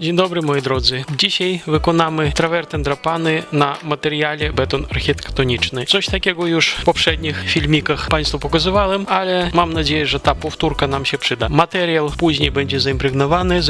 Dzień dobry moi drodzy. Dzisiaj wykonamy trawerten drapany na materiale beton architektoniczny. Coś takiego już w poprzednich filmikach Państwu pokazywałem, ale mam nadzieję, że ta powtórka nam się przyda. Materiał później będzie zaimpregnowany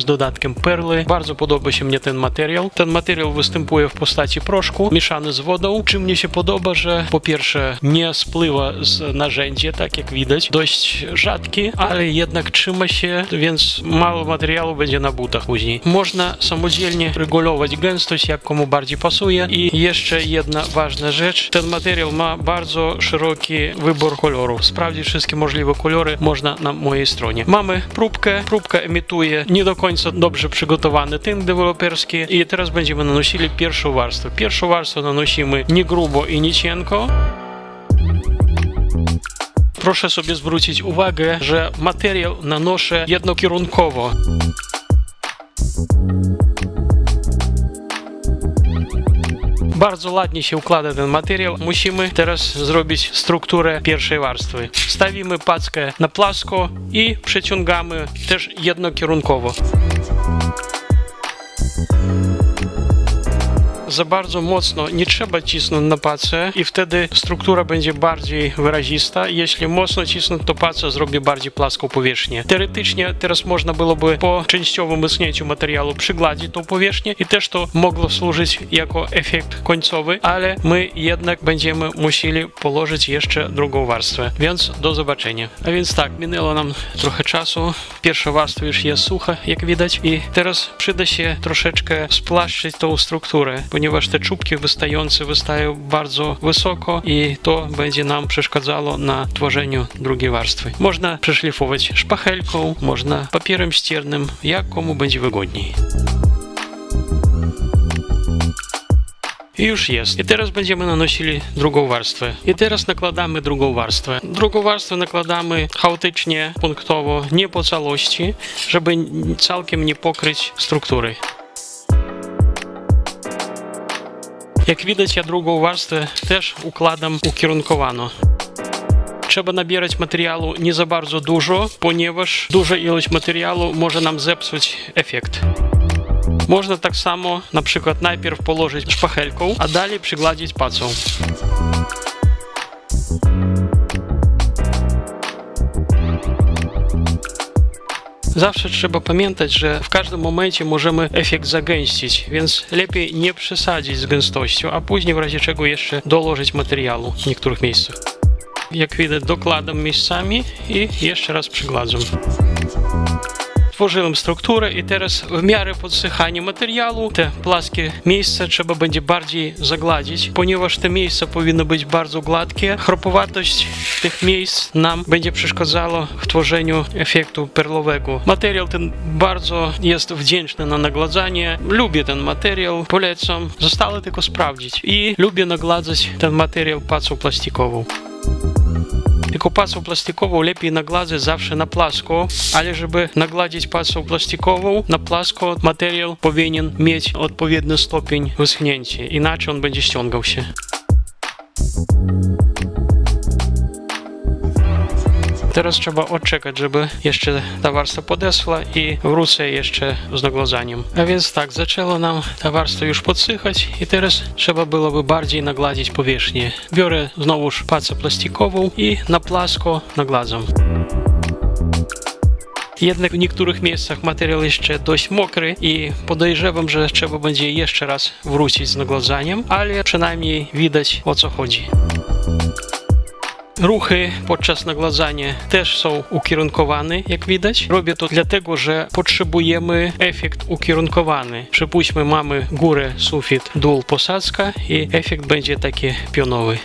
z dodatkiem perły. Bardzo podoba się mnie ten materiał. Ten materiał występuje w postaci proszku mieszany z wodą. Czym mnie się podoba, że po pierwsze nie spływa z narzędzia, tak jak widać. Dość rzadki, ale jednak trzyma się, więc mało materiału będzie na butach później. Można samodzielnie regulować gęstość, jak komu bardziej pasuje. I jeszcze jedna ważna rzecz. Ten materiał ma bardzo szeroki wybór kolorów. Sprawdzić wszystkie możliwe kolory można na mojej stronie. Mamy próbkę. Próbka emituje nie do końca dobrze przygotowany tynk deweloperski. I teraz będziemy nanosili pierwszą warstwę. Pierwszą warstwę nanosimy nie grubo i nie cienko. Proszę sobie zwrócić uwagę, że materiał nanoszę jednokierunkowo. Bardzo ładnie się układa ten materiał. Musimy teraz zrobić strukturę pierwszej warstwy. Stawimy packę na płasko i przeciągamy też jednokierunkowo. Za bardzo mocno nie trzeba cisnąć na pacę i wtedy struktura będzie bardziej wyrazista. Jeśli mocno cisnąć, to paca zrobi bardziej płaską powierzchnię. Teoretycznie teraz można byłoby po częściowym usunięciu materiału przygładzić tą powierzchnię i też to mogło służyć jako efekt końcowy, ale my jednak będziemy musieli położyć jeszcze drugą warstwę. Więc do zobaczenia. A więc tak, minęło nam trochę czasu. Pierwsza warstwa już jest sucha, jak widać, i teraz przyda się troszeczkę spłaszczyć tą strukturę, ponieważ te czubki wystające wystają bardzo wysoko i to będzie nam przeszkadzało na tworzeniu drugiej warstwy. Można przeszlifować szpachelką, można papierem ściernym, jak komu będzie wygodniej. I już jest. I teraz będziemy nanosili drugą warstwę. I teraz nakładamy drugą warstwę. Drugą warstwę nakładamy chaotycznie, punktowo, nie po całości, żeby całkiem nie pokryć struktury. Jak widać, ja drugą warstwę też układam ukierunkowano. Trzeba nabierać materiału nie za bardzo dużo, ponieważ duża ilość materiału może nam zepsuć efekt. Można tak samo, na przykład najpierw położyć szpachelką, a dalej przygładzić pacą. Zawsze trzeba pamiętać, że w każdym momencie możemy efekt zagęścić, więc lepiej nie przesadzić z gęstością, a później w razie czego jeszcze dołożyć materiału w niektórych miejscach. Jak widać, dokładam miejscami i jeszcze raz przygładzam. Tworzyłem strukturę i teraz w miarę podsychania materiału te płaskie miejsca trzeba będzie bardziej zagładzić, ponieważ te miejsca powinny być bardzo gładkie. Chropowatość tych miejsc nam będzie przeszkadzała w tworzeniu efektu perlowego. Materiał ten bardzo jest wdzięczny na nagladzanie. Lubię ten materiał, polecam. Zostało tylko sprawdzić. I lubię nagladzać ten materiał pacą plastikową. Tylko pacą plastikową lepiej nagladzać zawsze na płasko, ale żeby nagładzić pacą plastikową na płasko, materiał powinien mieć odpowiedni stopień wyschnięcia, inaczej on będzie ściągał się. Teraz trzeba odczekać, żeby jeszcze ta warstwa podeszła i wrócę jeszcze z nagladzaniem. A więc tak, zaczęła nam ta warstwa już podsychać i teraz trzeba byłoby bardziej nagładzić powierzchnię. Biorę znowuż pacę plastikową i na płasko nagladzam. Jednak w niektórych miejscach materiał jeszcze dość mokry i podejrzewam, że trzeba będzie jeszcze raz wrócić z nagladzaniem, ale przynajmniej widać, o co chodzi. Ruchy podczas nagladzania też są ukierunkowane, jak widać. Robię to dlatego, że potrzebujemy efekt ukierunkowany. Przypuśćmy, mamy górę, sufit, dół, posadzka i efekt będzie taki pionowy.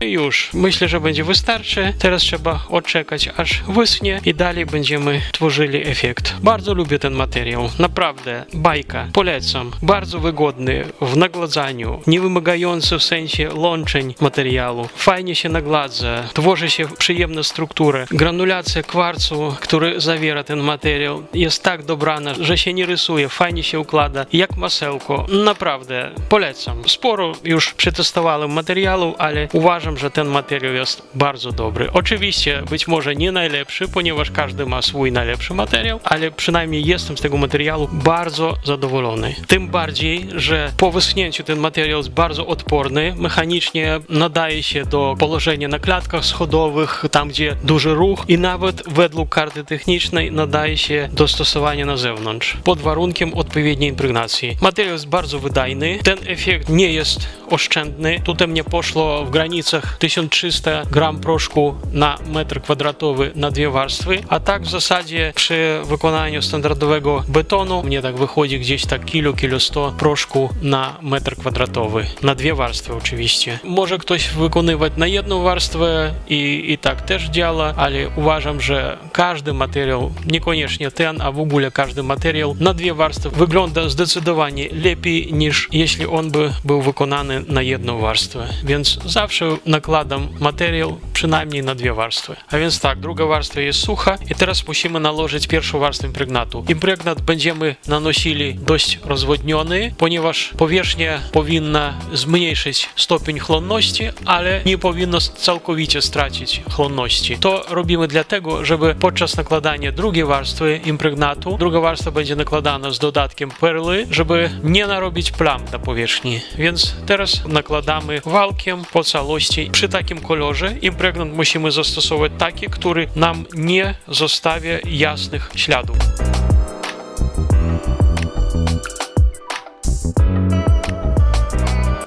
I już, myślę, że będzie wystarczy. Teraz trzeba odczekać, aż wyschnie i dalej będziemy tworzyli efekt. Bardzo lubię ten materiał, naprawdę, bajka, polecam. Bardzo wygodny w nagladzaniu, nie wymagający w sensie łączeń materiału. Fajnie się nagladza, tworzy się przyjemna struktura. Granulacja kwarcu, który zawiera ten materiał, jest tak dobrana, że się nie rysuje, fajnie się układa, jak masełko. Naprawdę, polecam. Sporo już przetestowałem materiału, ale uważam, uważam, że ten materiał jest bardzo dobry. Oczywiście, być może nie najlepszy, ponieważ każdy ma swój najlepszy materiał, ale przynajmniej jestem z tego materiału bardzo zadowolony. Tym bardziej, że po wyschnięciu ten materiał jest bardzo odporny, mechanicznie nadaje się do położenia na klatkach schodowych, tam gdzie duży ruch i nawet według karty technicznej nadaje się do stosowania na zewnątrz, pod warunkiem odpowiedniej impregnacji. Materiał jest bardzo wydajny, ten efekt nie jest oszczędny. Tutaj mnie poszło w granicach 1300 gram proszku na metr kwadratowy na dwie warstwy, a tak w zasadzie przy wykonaniu standardowego betonu mnie tak wychodzi gdzieś tak kilo 100 proszku na metr kwadratowy. Na dwie warstwy oczywiście. Może ktoś wykonywać na jedną warstwę i tak też działa, ale uważam, że każdy materiał, niekoniecznie ten, a w ogóle każdy materiał na dwie warstwy wygląda zdecydowanie lepiej niż jeśli on by był wykonany na jedną warstwę. Więc zawsze nakładam materiał przynajmniej na dwie warstwy. A więc tak, druga warstwa jest sucha i teraz musimy nałożyć pierwszą warstwę impregnatu. Impregnat będziemy nanosili dość rozwodniony, ponieważ powierzchnia powinna zmniejszyć stopień chłonności, ale nie powinno całkowicie stracić chłonności. To robimy dlatego, żeby podczas nakładania drugiej warstwy impregnatu, druga warstwa będzie nakładana z dodatkiem perły, żeby nie narobić plam na powierzchni. Więc teraz nakładamy wałkiem po całości. Przy takim kolorze impregnat musimy zastosować taki, który nam nie zostawia jasnych śladów.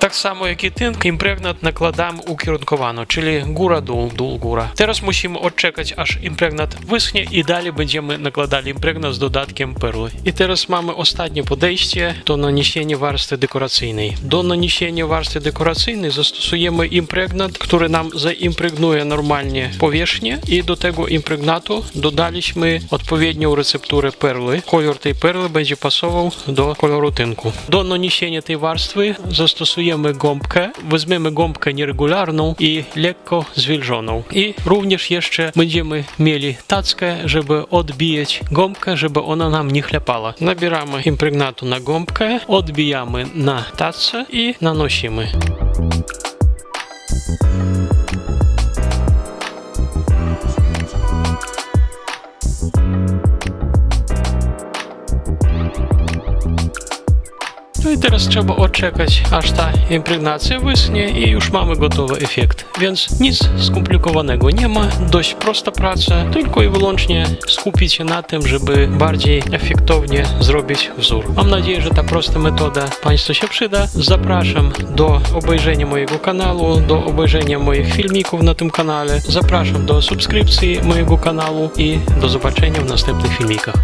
Tak samo jak i ten impregnat nakładamy ukierunkowano, czyli góra-dół, dół-góra. Teraz musimy odczekać, aż impregnat wyschnie i dalej będziemy nakładali impregnat z dodatkiem perły. I teraz mamy ostatnie podejście do naniesienia warstwy dekoracyjnej. Do naniesienia warstwy dekoracyjnej zastosujemy impregnat, który nam zaimpregnuje normalnie powierzchnię i do tego impregnatu dodaliśmy odpowiednią recepturę perły. Kolor tej perły będzie pasował do koloru tynku. Do naniesienia tej warstwy zastosujemy gąbkę, weźmiemy gąbkę nieregularną i lekko zwilżoną. I również jeszcze będziemy mieli tackę, żeby odbijać gąbkę, żeby ona nam nie chlapała. Nabieramy impregnatu na gąbkę, odbijamy na tacę i nanosimy. No i teraz trzeba odczekać, aż ta impregnacja wyschnie i już mamy gotowy efekt. Więc nic skomplikowanego nie ma, dość prosta praca, tylko i wyłącznie skupić się na tym, żeby bardziej efektownie zrobić wzór. Mam nadzieję, że ta prosta metoda Państwu się przyda. Zapraszam do obejrzenia mojego kanału, do obejrzenia moich filmików na tym kanale. Zapraszam do subskrypcji mojego kanału i do zobaczenia w następnych filmikach.